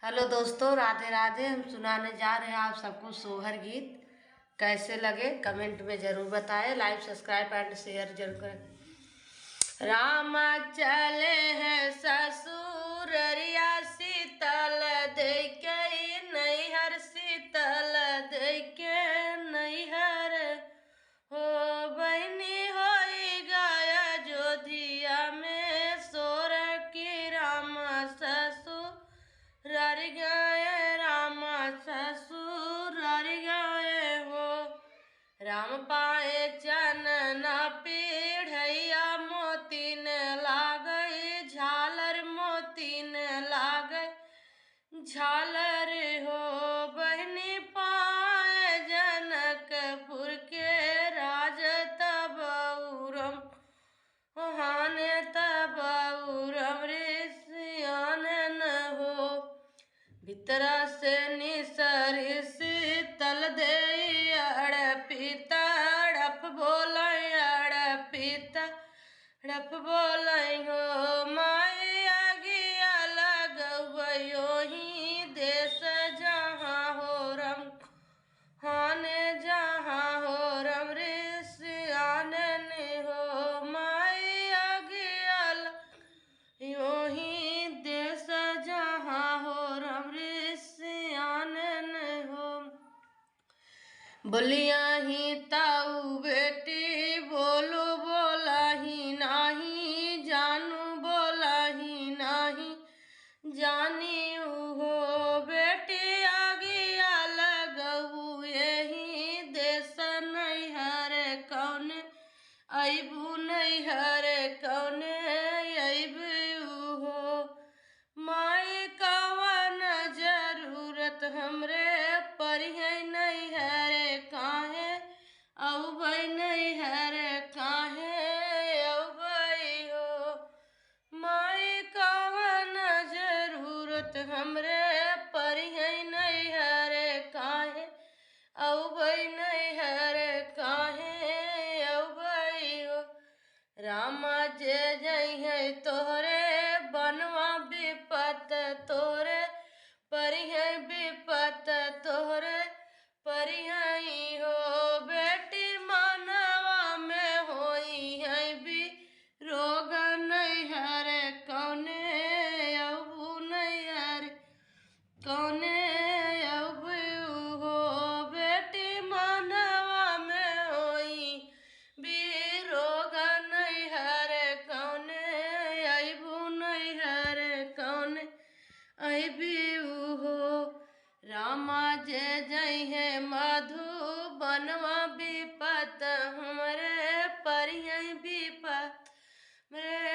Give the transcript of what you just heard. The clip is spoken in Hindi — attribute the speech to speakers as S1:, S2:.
S1: हेलो दोस्तों, राधे राधे। हम सुनाने जा रहे हैं आप सबको सोहर गीत। कैसे लगे कमेंट में जरूर बताएं। लाइक सब्सक्राइब एंड शेयर जरूर करें। रामा चले हैं ससुररिया शीतल देके नैहर, शीतल देके नैहर। हो बहनी हो गया जोधिया में सोर की रामा ससुर रर गए, रामा ससुर रर गए हो। राम पाए चनन पीढ़ैया मोती न लागई, झालर मोती न लागई झालर हो। बहनी पाए जनकपुर के राज तब उरम हाने, तब उरम ऋषियान न हो। भीतरा से निसर शीतल दे अड़पिता अड़प बोल, अड़पिता अड़प बोल हो। माया गिया लगवयो ही देश जहाँ हो रम हाने, जहाँ हो रम ऋषियान हो। माया गिया यो ही देश जहाँ हो रम ऋषियान हो। बोलिया ही ताऊ बेटी बोलो, बोला ही नाही जानू, बोला ही नाही जानी हो। बेटी आगिया लगऊ यही देश नैहर कौन अबू, नैहर कौन अबू हो। माई कवन जरूरत हमरे परिहे नैहर काहे अबई, नैहर काहे अबई हो। माई कवन जरूरत हमरे परिहे नैहर काहे अबई, नैहर काहे अबई हो। रामा जे जइहे तोहरे बनवा विपत तोरे परिहे, विपत तोहरे परिहे हो। बेटी मानवा में होई है भी रोग नैहर कौने अबू, नैहर कौने अबू हो। बेटी मानवा में होई भी रोग नैहर कौने अबू, नैहर कौने अबू हो। रामा जे जइहे मधुबनवा विपत हमरे परिहे, विपत हमरे